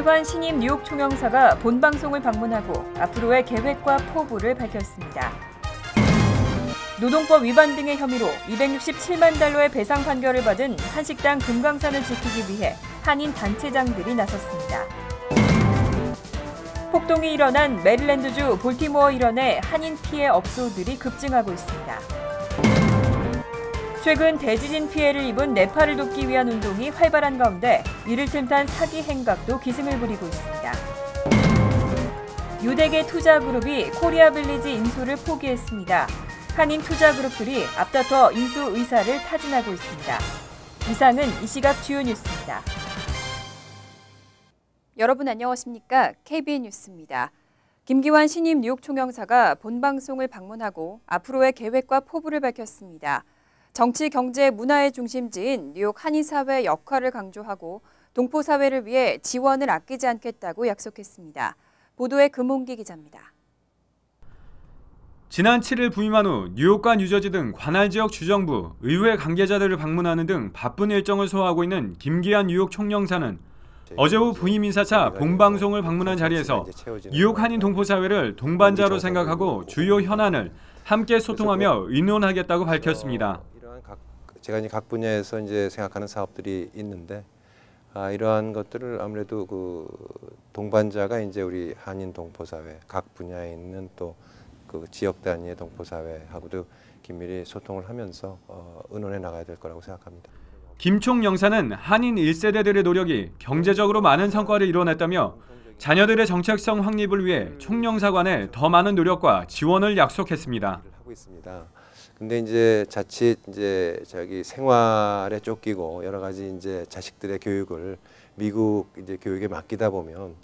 김기환 신임 뉴욕 총영사가 본방송을 방문하고 앞으로의 계획과 포부를 밝혔습니다. 노동법 위반 등의 혐의로 267만 달러의 배상 판결을 받은 한식당 금강산을 지키기 위해 한인 단체장들이 나섰습니다. 폭동이 일어난 메릴랜드주 볼티모어 일원의 한인 피해 업소들이 급증하고 있습니다. 최근 대지진 피해를 입은 네팔을 돕기 위한 운동이 활발한 가운데 이를 틈탄 사기 행각도 기승을 부리고 있습니다. 유대계 투자그룹이 코리아빌리지 인수를 포기했습니다. 한인 투자그룹들이 앞다퉈 인수 의사를 타진하고 있습니다. 이상은 이 시각 주요 뉴스입니다. 여러분 안녕하십니까? KBN 뉴스입니다. 김기환 신임 뉴욕 총영사가 본방송을 방문하고 앞으로의 계획과 포부를 밝혔습니다. 정치, 경제, 문화의 중심지인 뉴욕 한인사회의 역할을 강조하고 동포사회를 위해 지원을 아끼지 않겠다고 약속했습니다. 보도에 금홍기 기자입니다. 지난 7일 부임한 후 뉴욕과 뉴저지 등 관할 지역 주정부, 의회 관계자들을 방문하는 등 바쁜 일정을 소화하고 있는 김기환 뉴욕 총영사는 어제 오후 부임 인사차 본방송을 방문한 자리에서 뉴욕 한인 동포사회를 동반자로 생각하고 주요 현안을 함께 소통하며 의논하겠다고 밝혔습니다. 제가 이제 각 분야에서 이제 생각하는 사업들이 있는데 이러한 것들을 아무래도 그 동반자가 이제 우리 한인 동포사회 각 분야에 있는 또 그 지역 단위의 동포사회하고도 긴밀히 소통을 하면서 의논해 나가야 될 거라고 생각합니다. 김 총영사는 한인 1세대들의 노력이 경제적으로 많은 성과를 이뤄냈다며 자녀들의 정책성 확립을 위해 총영사관에 더 많은 노력과 지원을 약속했습니다. 근데 이제 자칫 이제 저기 생활에 쫓기고 여러 가지 이제 자식들의 교육을 미국 이제 교육에 맡기다 보면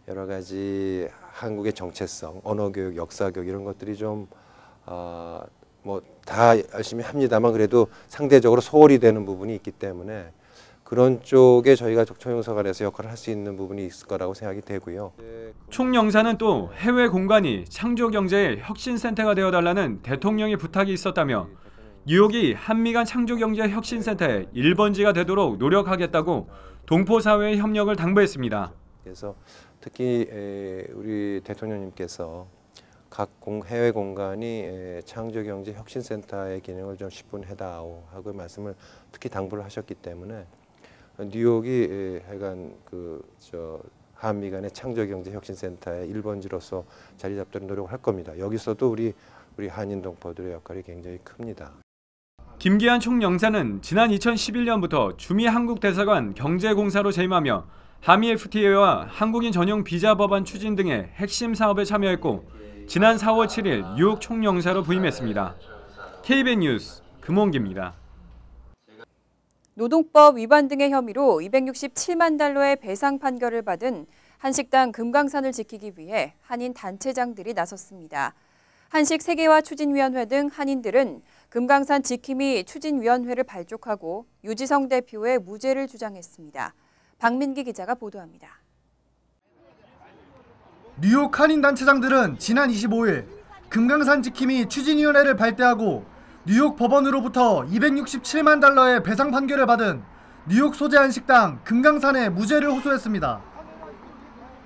여러 가지 한국의 정체성, 언어 교육, 역사 교육 이런 것들이 좀 뭐 다 열심히 합니다만 그래도 상대적으로 소홀히 되는 부분이 있기 때문에 그런 쪽에 저희가 총영사관에서 역할을 할 수 있는 부분이 있을 거라고 생각이 되고요. 총영사는 또 해외 공간이 창조경제의 혁신센터가 되어달라는 대통령의 부탁이 있었다며 뉴욕이 한미 간 창조경제 혁신센터의 1번지가 되도록 노력하겠다고 동포사회의 협력을 당부했습니다. 그래서 특히 우리 대통령님께서 각 해외 공간이 창조경제 혁신센터의 기능을 좀 10분 해다오 하고 말씀을 특히 당부를 하셨기 때문에 뉴욕이 하여간 한미 간의 창조경제 혁신센터의 1번지로서 자리 잡도록 노력을 할 겁니다. 여기서도 우리 한인 동포들의 역할이 굉장히 큽니다. 김기환 총영사는 지난 2011년부터 주미 한국 대사관 경제공사로 재임하며 한미 FTA와 한국인 전용 비자 법안 추진 등의 핵심 사업에 참여했고 지난 4월 7일 뉴욕 총영사로 부임했습니다. KBN 뉴스 금홍기입니다. 노동법 위반 등의 혐의로 267만 달러의 배상 판결을 받은 한식당 금강산을 지키기 위해 한인 단체장들이 나섰습니다. 한식 세계화 추진위원회 등 한인들은 금강산 지킴이 추진위원회를 발족하고 유지성 대표의 무죄를 주장했습니다. 박민기 기자가 보도합니다. 뉴욕 한인 단체장들은 지난 25일 금강산 지킴이 추진위원회를 발대하고 뉴욕 법원으로부터 267만 달러의 배상 판결을 받은 뉴욕 소재 한식당 금강산에 무죄를 호소했습니다.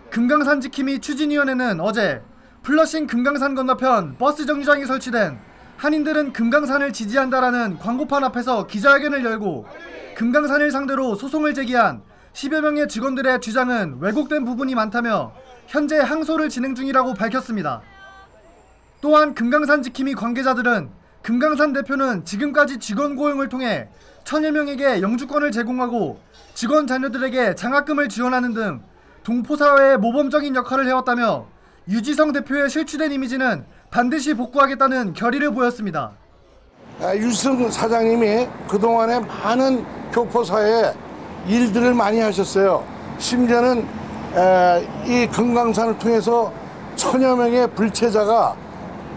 금강산 지킴이 추진위원회는 어제 플러싱 금강산 건너편 버스 정류장에 설치된 한인들은 금강산을 지지한다라는 광고판 앞에서 기자회견을 열고 금강산을 상대로 소송을 제기한 10여 명의 직원들의 주장은 왜곡된 부분이 많다며 현재 항소를 진행 중이라고 밝혔습니다. 또한 금강산 지킴이 관계자들은 금강산 대표는 지금까지 직원 고용을 통해 1000여 명에게 영주권을 제공하고 직원 자녀들에게 장학금을 지원하는 등 동포사회의 모범적인 역할을 해왔다며 유지성 대표의 실추된 이미지는 반드시 복구하겠다는 결의를 보였습니다. 유지성 사장님이 그동안에 많은 교포사회에 일들을 많이 하셨어요. 심지어는 이 금강산을 통해서 1000여 명의 불체자가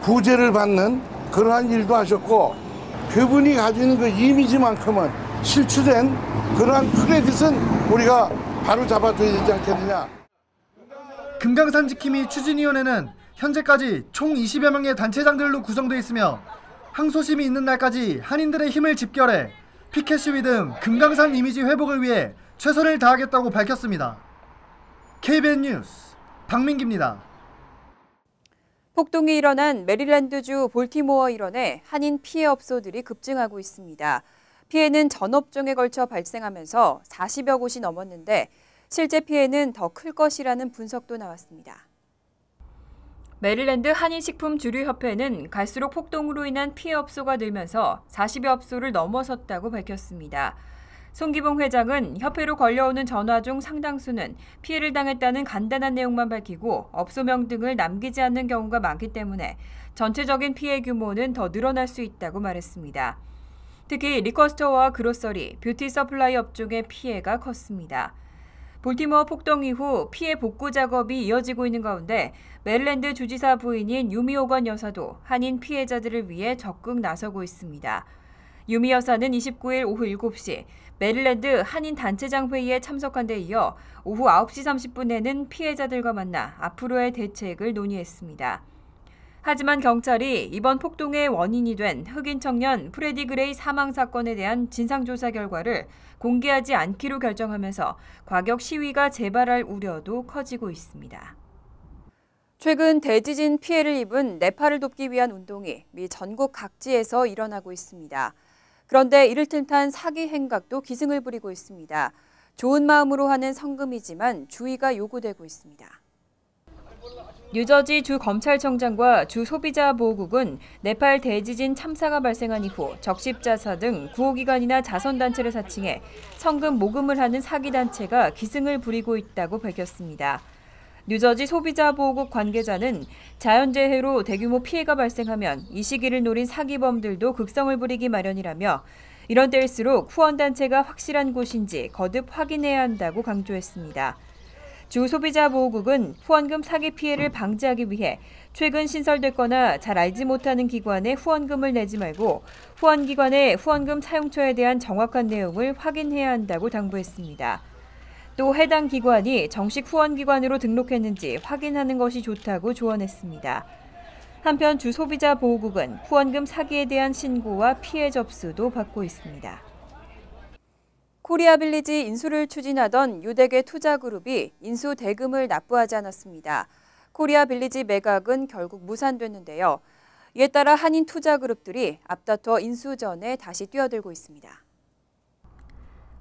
구제를 받는 그러한 일도 하셨고 그분이 가지고 있는 그 이미지만큼은 실추된 그러한 크레딧은 우리가 바로 잡아줘야 되지 않겠느냐. 금강산 지킴이 추진위원회는 현재까지 총 20여 명의 단체장들로 구성되어 있으며 항소심이 있는 날까지 한인들의 힘을 집결해 피켓 시위 등 금강산 이미지 회복을 위해 최선을 다하겠다고 밝혔습니다. KBN 뉴스 박민기입니다. 폭동이 일어난 메릴랜드주 볼티모어 일원에 한인 피해 업소들이 급증하고 있습니다. 피해는 전업종에 걸쳐 발생하면서 40여 곳이 넘었는데 실제 피해는 더 클 것이라는 분석도 나왔습니다. 메릴랜드 한인식품주류협회는 갈수록 폭동으로 인한 피해 업소가 늘면서 40여 업소를 넘어섰다고 밝혔습니다. 송기봉 회장은 협회로 걸려오는 전화 중 상당수는 피해를 당했다는 간단한 내용만 밝히고 업소명 등을 남기지 않는 경우가 많기 때문에 전체적인 피해 규모는 더 늘어날 수 있다고 말했습니다. 특히 리커스토어와 그로서리, 뷰티 서플라이 업종의 피해가 컸습니다. 볼티모어 폭동 이후 피해 복구 작업이 이어지고 있는 가운데 메릴랜드 주지사 부인인 유미 오건 여사도 한인 피해자들을 위해 적극 나서고 있습니다. 유미 여사는 29일 오후 7시 메릴랜드 한인 단체장 회의에 참석한 데 이어 오후 9시 30분에는 피해자들과 만나 앞으로의 대책을 논의했습니다. 하지만 경찰이 이번 폭동의 원인이 된 흑인 청년 프레디 그레이 사망 사건에 대한 진상조사 결과를 공개하지 않기로 결정하면서 과격 시위가 재발할 우려도 커지고 있습니다. 최근 대지진 피해를 입은 네팔을 돕기 위한 운동이 미 전국 각지에서 일어나고 있습니다. 그런데 이를 틈탄 사기 행각도 기승을 부리고 있습니다. 좋은 마음으로 하는 성금이지만 주의가 요구되고 있습니다. 뉴저지 주 검찰청장과 주 소비자보호국은 네팔 대지진 참사가 발생한 이후 적십자사 등 구호기관이나 자선단체를 사칭해 성금 모금을 하는 사기단체가 기승을 부리고 있다고 밝혔습니다. 뉴저지 소비자보호국 관계자는 자연재해로 대규모 피해가 발생하면 이 시기를 노린 사기범들도 극성을 부리기 마련이라며 이런 때일수록 후원단체가 확실한 곳인지 거듭 확인해야 한다고 강조했습니다. 주 소비자보호국은 후원금 사기 피해를 방지하기 위해 최근 신설됐거나 잘 알지 못하는 기관에 후원금을 내지 말고 후원기관의 후원금 사용처에 대한 정확한 내용을 확인해야 한다고 당부했습니다. 또 해당 기관이 정식 후원기관으로 등록했는지 확인하는 것이 좋다고 조언했습니다. 한편 주 소비자보호국은 후원금 사기에 대한 신고와 피해 접수도 받고 있습니다. 코리아빌리지 인수를 추진하던 유대계 투자그룹이 인수 대금을 납부하지 않았습니다. 코리아빌리지 매각은 결국 무산됐는데요. 이에 따라 한인 투자그룹들이 앞다퉈 인수 전에 다시 뛰어들고 있습니다.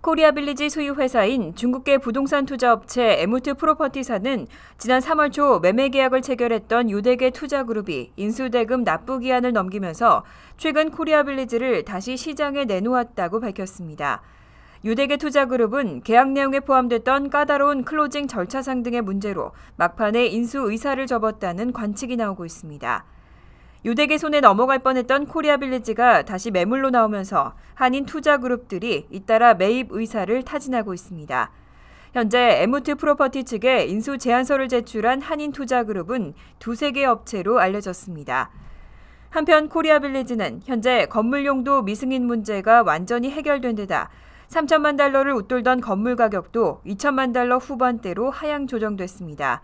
코리아빌리지 소유 회사인 중국계 부동산 투자업체 에무트 프로퍼티사는 지난 3월 초 매매 계약을 체결했던 유대계 투자그룹이 인수대금 납부 기한을 넘기면서 최근 코리아빌리지를 다시 시장에 내놓았다고 밝혔습니다. 유대계 투자그룹은 계약 내용에 포함됐던 까다로운 클로징 절차상 등의 문제로 막판에 인수 의사를 접었다는 관측이 나오고 있습니다. 유대계 손에 넘어갈 뻔했던 코리아빌리지가 다시 매물로 나오면서 한인 투자그룹들이 잇따라 매입 의사를 타진하고 있습니다. 현재 에무트 프로퍼티 측에 인수 제안서를 제출한 한인 투자그룹은 2-3개 업체로 알려졌습니다. 한편 코리아빌리지는 현재 건물 용도 미승인 문제가 완전히 해결된 데다 3천만 달러를 웃돌던 건물 가격도 2천만 달러 후반대로 하향 조정됐습니다.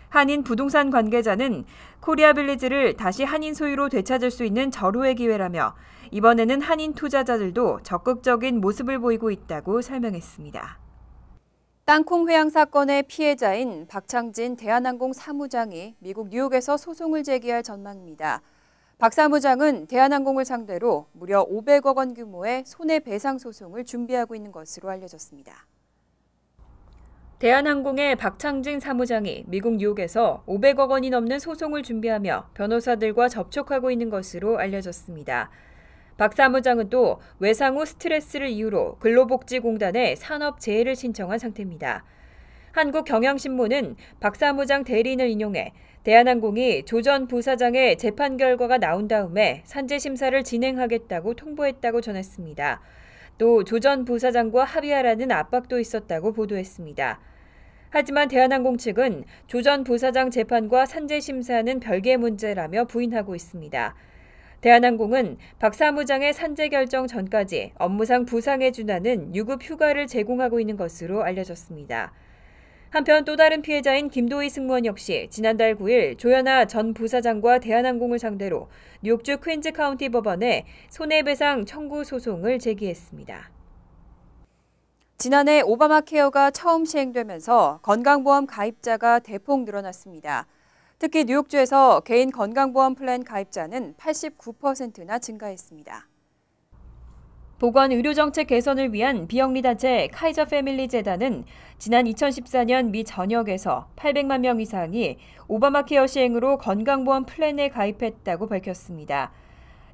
한인 부동산 관계자는 코리아빌리지를 다시 한인 소유로 되찾을 수 있는 절호의 기회라며 이번에는 한인 투자자들도 적극적인 모습을 보이고 있다고 설명했습니다. 땅콩 회항 사건의 피해자인 박창진 대한항공 사무장이 미국 뉴욕에서 소송을 제기할 전망입니다. 박 사무장은 대한항공을 상대로 무려 500억 원 규모의 손해배상 소송을 준비하고 있는 것으로 알려졌습니다. 대한항공의 박창진 사무장이 미국 뉴욕에서 500억 원이 넘는 소송을 준비하며 변호사들과 접촉하고 있는 것으로 알려졌습니다. 박 사무장은 또 외상 후 스트레스를 이유로 근로복지공단에 산업재해를 신청한 상태입니다. 한국경향신문은 박 사무장 대리인을 인용해 대한항공이 조 전 부사장의 재판 결과가 나온 다음에 산재심사를 진행하겠다고 통보했다고 전했습니다. 또 조 전 부사장과 합의하라는 압박도 있었다고 보도했습니다. 하지만 대한항공 측은 조 전 부사장 재판과 산재심사는 별개의 문제라며 부인하고 있습니다. 대한항공은 박 사무장의 산재 결정 전까지 업무상 부상에 준하는 유급 휴가를 제공하고 있는 것으로 알려졌습니다. 한편 또 다른 피해자인 김도희 승무원 역시 지난달 9일 조현아 전 부사장과 대한항공을 상대로 뉴욕주 퀸즈 카운티 법원에 손해배상 청구 소송을 제기했습니다. 지난해 오바마 케어가 처음 시행되면서 건강보험 가입자가 대폭 늘어났습니다. 특히 뉴욕주에서 개인 건강보험 플랜 가입자는 89%나 증가했습니다. 보건의료정책 개선을 위한 비영리 단체 카이저 패밀리 재단은 지난 2014년 미 전역에서 800만 명 이상이 오바마 케어 시행으로 건강보험 플랜에 가입했다고 밝혔습니다.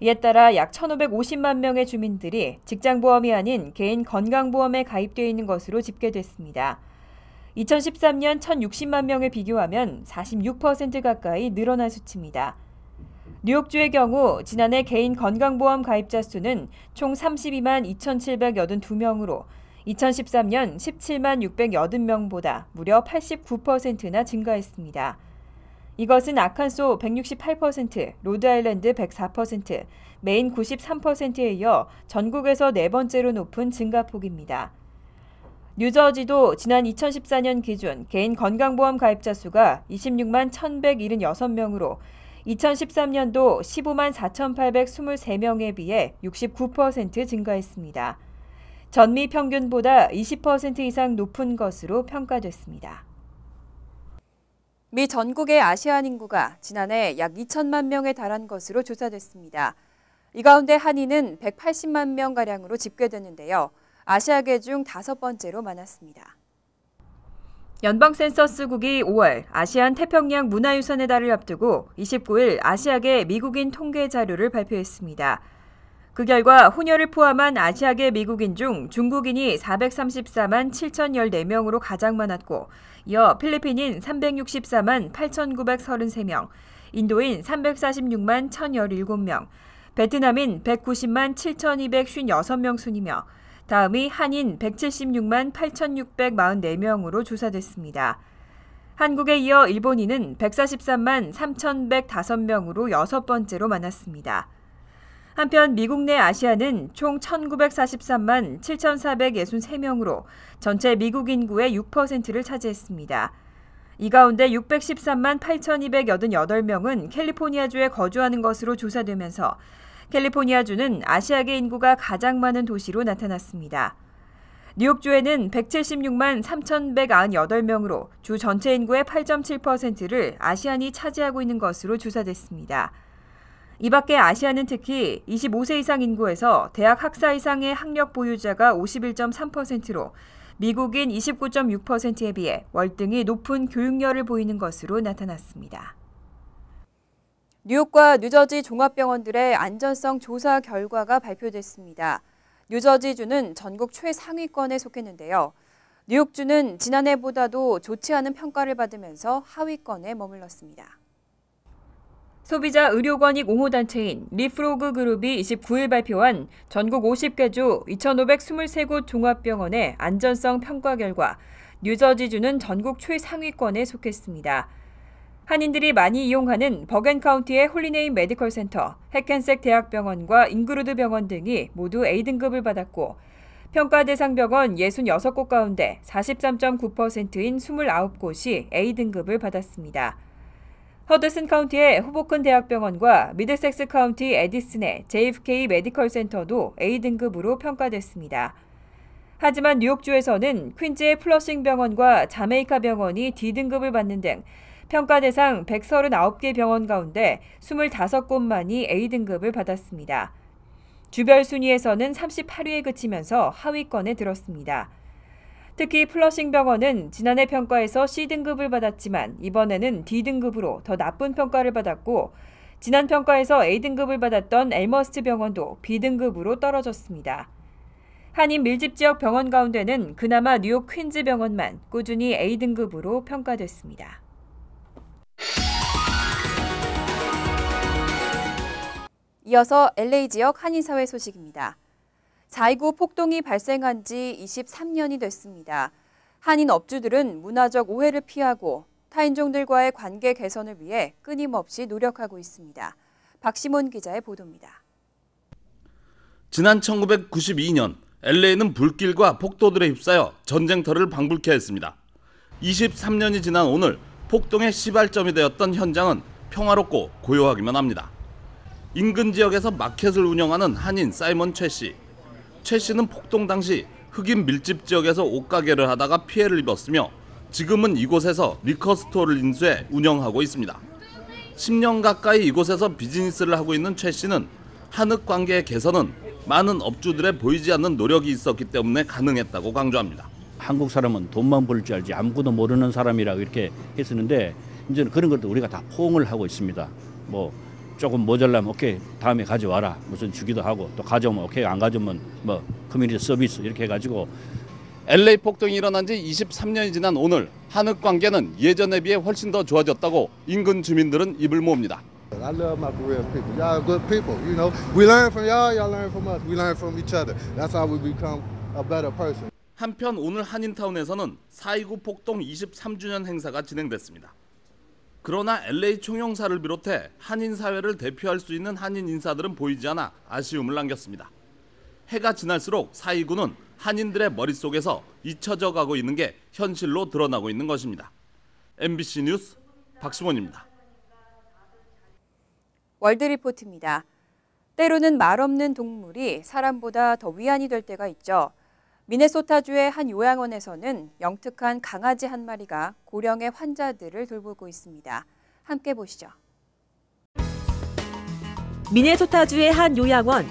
이에 따라 약 1,550만 명의 주민들이 직장보험이 아닌 개인 건강보험에 가입되어 있는 것으로 집계됐습니다. 2013년 1,060만 명에 비교하면 46% 가까이 늘어난 수치입니다. 뉴욕주의 경우 지난해 개인 건강보험 가입자 수는 총 32만 2,782명으로 2013년 17만 680명보다 무려 89%나 증가했습니다. 이것은 아칸소 168%, 로드아일랜드 104%, 메인 93%에 이어 전국에서 네 번째로 높은 증가폭입니다. 뉴저지도 지난 2014년 기준 개인 건강보험 가입자 수가 26만 1,176명으로 2013년도 15만 4,823명에 비해 69% 증가했습니다. 전미 평균보다 20% 이상 높은 것으로 평가됐습니다. 미 전국의 아시안 인구가 지난해 약 2천만 명에 달한 것으로 조사됐습니다. 이 가운데 한인은 180만 명가량으로 집계됐는데요. 아시아계 중 5번째로 많았습니다. 연방센서스국이 5월 아시안 태평양 문화유산의 달을 앞두고 29일 아시아계 미국인 통계 자료를 발표했습니다. 그 결과 혼혈을 포함한 아시아계 미국인 중 중국인이 434만 7,014명으로 가장 많았고 이어 필리핀인 364만 8,933명, 인도인 346만 1,017명, 베트남인 190만 7,256명 순이며 다음이 한인 176만 8,644명으로 조사됐습니다. 한국에 이어 일본인은 143만 3,105명으로 6번째로 많았습니다. 한편 미국 내 아시아는 총 1,943만 7,463명으로 전체 미국 인구의 6%를 차지했습니다. 이 가운데 613만 8,288명은 캘리포니아주에 거주하는 것으로 조사되면서 캘리포니아주는 아시아계 인구가 가장 많은 도시로 나타났습니다. 뉴욕주에는 176만 3,198명으로 주 전체 인구의 8.7%를 아시안이 차지하고 있는 것으로 조사됐습니다. 이 밖에 아시아는 특히 25세 이상 인구에서 대학 학사 이상의 학력 보유자가 51.3%로 미국인 29.6%에 비해 월등히 높은 교육열을 보이는 것으로 나타났습니다. 뉴욕과 뉴저지 종합병원들의 안전성 조사 결과가 발표됐습니다. 뉴저지주는 전국 최상위권에 속했는데요. 뉴욕주는 지난해보다도 좋지 않은 평가를 받으면서 하위권에 머물렀습니다. 소비자 의료권익 옹호단체인 리프로그 그룹이 29일 발표한 전국 50개 주 2,523곳 종합병원의 안전성 평가 결과 뉴저지주는 전국 최상위권에 속했습니다. 한인들이 많이 이용하는 버겐카운티의 홀리네임 메디컬 센터, 해켄색 대학병원과 잉그루드 병원 등이 모두 A등급을 받았고 평가 대상 병원 66곳 가운데 43.9%인 29곳이 A등급을 받았습니다. 허드슨 카운티의 호보큰 대학병원과 미들섹스 카운티 에디슨의 JFK 메디컬 센터도 A등급으로 평가됐습니다. 하지만 뉴욕주에서는 퀸즈의 플러싱 병원과 자메이카 병원이 D등급을 받는 등 평가 대상 139개 병원 가운데 25곳만이 A등급을 받았습니다. 주별 순위에서는 38위에 그치면서 하위권에 들었습니다. 특히 플러싱 병원은 지난해 평가에서 C등급을 받았지만 이번에는 D등급으로 더 나쁜 평가를 받았고 지난 평가에서 A등급을 받았던 엘머스트 병원도 B등급으로 떨어졌습니다. 한인 밀집지역 병원 가운데는 그나마 뉴욕 퀸즈 병원만 꾸준히 A등급으로 평가됐습니다. 이어서 LA 지역 한인사회 소식입니다. 4.29 폭동이 발생한 지 23년이 됐습니다. 한인 업주들은 문화적 오해를 피하고 타인종들과의 관계 개선을 위해 끊임없이 노력하고 있습니다. 박시몬 기자의 보도입니다. 지난 1992년 LA는 불길과 폭도들에 휩싸여 전쟁터를 방불케 했습니다. 23년이 지난 오늘 폭동의 시발점이 되었던 현장은 평화롭고 고요하기만 합니다. 인근 지역에서 마켓을 운영하는 한인 사이먼 최 씨. 최 씨는 폭동 당시 흑인 밀집 지역에서 옷가게를 하다가 피해를 입었으며 지금은 이곳에서 리커스토어를 인수해 운영하고 있습니다. 10년 가까이 이곳에서 비즈니스를 하고 있는 최 씨는 한흑 관계의 개선은 많은 업주들의 보이지 않는 노력이 있었기 때문에 가능했다고 강조합니다. 한국 사람은 돈만 벌 줄 알지 아무것도 모르는 사람이라고 이렇게 했었는데 이제는 그런 것도 우리가 다 포옹을 하고 있습니다. 뭐 조금 모자라면 오케이 다음에 가져와라 무슨 주기도 하고 또 가져오면 오케이 안 가져오면 뭐 커뮤니티 서비스 이렇게 해가지고 LA 폭동이 일어난 지 23년이 지난 오늘 한흑 관계는 예전에 비해 훨씬 더 좋아졌다고 인근 주민들은 입을 모읍니다. I love my Korean people. Y'all good people, you know. We learn from y'all, y'all learn from us. We learn from each other. That's how we become a better person. 한편 오늘 한인타운에서는 4.29 폭동 23주년 행사가 진행됐습니다. 그러나 LA 총영사를 비롯해 한인 사회를 대표할 수 있는 한인 인사들은 보이지 않아 아쉬움을 남겼습니다. 해가 지날수록 4.29는 한인들의 머릿속에서 잊혀져 가고 있는 게 현실로 드러나고 있는 것입니다. MBC 뉴스 박시원입니다. 월드리포트입니다. 때로는 말없는 동물이 사람보다 더 위안이 될 때가 있죠. 미네소타주의 한 요양원에서는 영특한 강아지 한 마리가 고령의 환자들을 돌보고 있습니다. 함께 보시죠. 미네소타주의 한 요양원.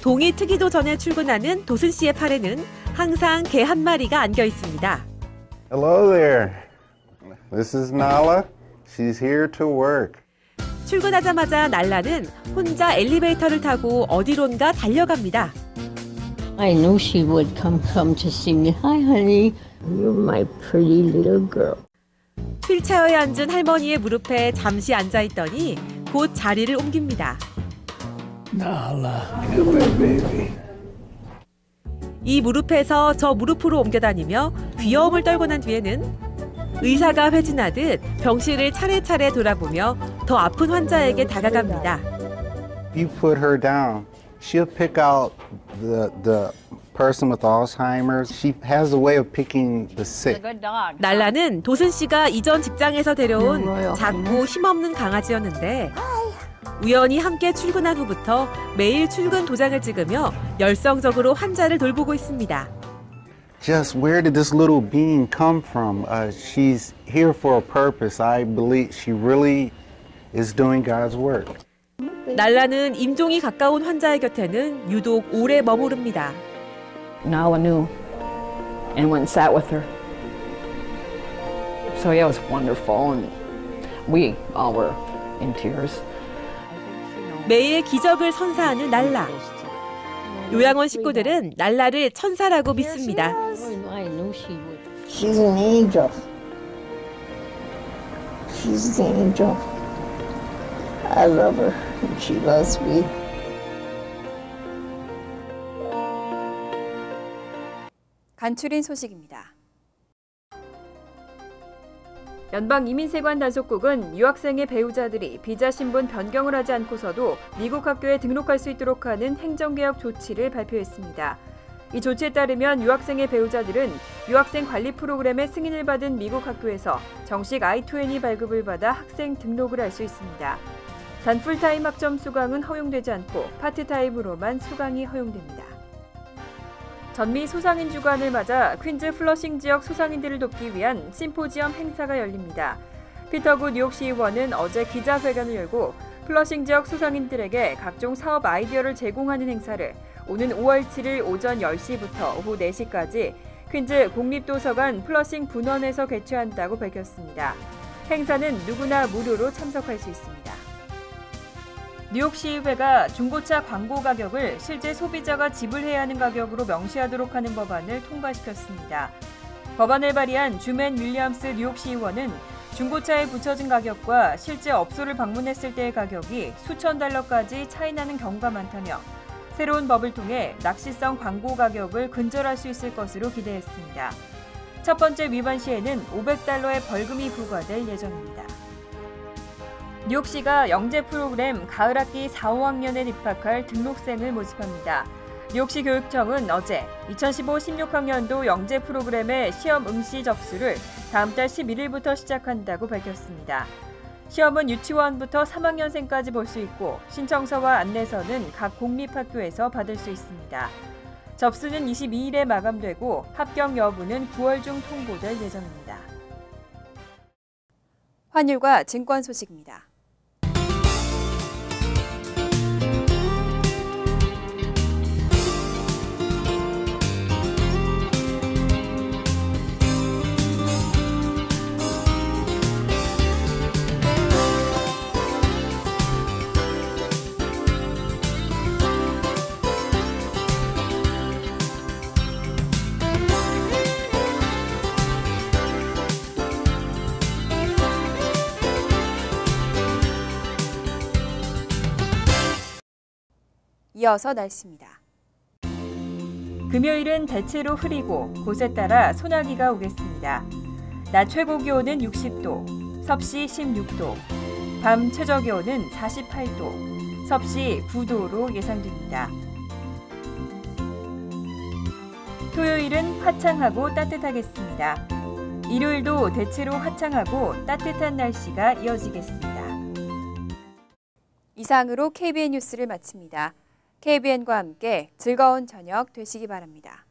동이 트기도 전에 출근하는 도슨 씨의 팔에는 항상 개 한 마리가 안겨 있습니다. Hello there. This is Nala. She's here to work. 출근하자마자 날라는 혼자 엘리베이터를 타고 어디론가 달려갑니다. I knew she would come to see me. Hi, honey. You're my pretty little girl. 휠체어에 앉은 할머니의 무릎에 잠시 앉아 있더니 곧 자리를 옮깁니다. Nala, you're my baby. 이 무릎에서 저 무릎으로 옮겨다니며 귀여움을 떨고 난 뒤에는 의사가 회진하듯 병실을 차례차례 돌아보며 더 아픈 환자에게 다가갑니다. You put her down. She'll pick out the person with Alzheimer's. She has a way of picking the sick. 날라는 도슨 씨가 이전 직장에서 데려온 작고 힘없는 강아지였는데 우연히 함께 출근한 후부터 매일 출근 도장을 찍으며 열성적으로 환자를 돌보고 있습니다. Just where did this little being come from? She's here for a purpose. I believe she really is doing God's work. 날라는 임종이 가까운 환자의 곁에는 유독 오래 머무릅니다. Nala knew and went and sat with her. So yeah, it was wonderful and we all were in tears. 매일 기적을 선사하는 날라. 요양원 식구들은 날라를 천사라고 믿습니다. She's an angel. She's an angel. I love her and she loves me. 간추린 소식입니다. 연방이민세관 단속국은 유학생의 배우자들이 비자 신분 변경을 하지 않고서도 미국 학교에 등록할 수 있도록 하는 행정개혁 조치를 발표했습니다. 이 조치에 따르면 유학생의 배우자들은 유학생 관리 프로그램의 승인을 받은 미국 학교에서 정식 I-20 발급을 받아 학생 등록을 할 수 있습니다. 단 풀타임 학점 수강은 허용되지 않고 파트타임으로만 수강이 허용됩니다. 전미 소상인 주간을 맞아 퀸즈 플러싱 지역 소상인들을 돕기 위한 심포지엄 행사가 열립니다. 피터 구 뉴욕시의원은 어제 기자회견을 열고 플러싱 지역 소상인들에게 각종 사업 아이디어를 제공하는 행사를 오는 5월 7일 오전 10시부터 오후 4시까지 퀸즈 공립도서관 플러싱 분원에서 개최한다고 밝혔습니다. 행사는 누구나 무료로 참석할 수 있습니다. 뉴욕시의회가 중고차 광고 가격을 실제 소비자가 지불해야 하는 가격으로 명시하도록 하는 법안을 통과시켰습니다. 법안을 발의한 주맨 윌리엄스 뉴욕시의원은 중고차에 붙여진 가격과 실제 업소를 방문했을 때의 가격이 수천 달러까지 차이나는 경우가 많다며 새로운 법을 통해 낚시성 광고 가격을 근절할 수 있을 것으로 기대했습니다. 첫 번째 위반 시에는 $500의 벌금이 부과될 예정입니다. 뉴욕시가 영재 프로그램 가을학기 4, 5학년에 입학할 등록생을 모집합니다. 뉴욕시 교육청은 어제 2015-16학년도 영재 프로그램의 시험 응시 접수를 다음 달 11일부터 시작한다고 밝혔습니다. 시험은 유치원부터 3학년생까지 볼 수 있고 신청서와 안내서는 각 공립학교에서 받을 수 있습니다. 접수는 22일에 마감되고 합격 여부는 9월 중 통보될 예정입니다. 환율과 증권 소식입니다. 이어서 날씨입니다. 금요일은 대체로 흐리고 곳에 따라 소나기가 오겠습니다. 낮 최고 기온은 60도, 섭씨 16도, 밤 최저 기온은 48도, 섭씨 9도로 예상됩니다. 토요일은 화창하고 따뜻하겠습니다. 일요일도 대체로 화창하고 따뜻한 날씨가 이어지겠습니다. 이상으로 KBN 뉴스를 마칩니다. KBN과 함께 즐거운 저녁 되시기 바랍니다.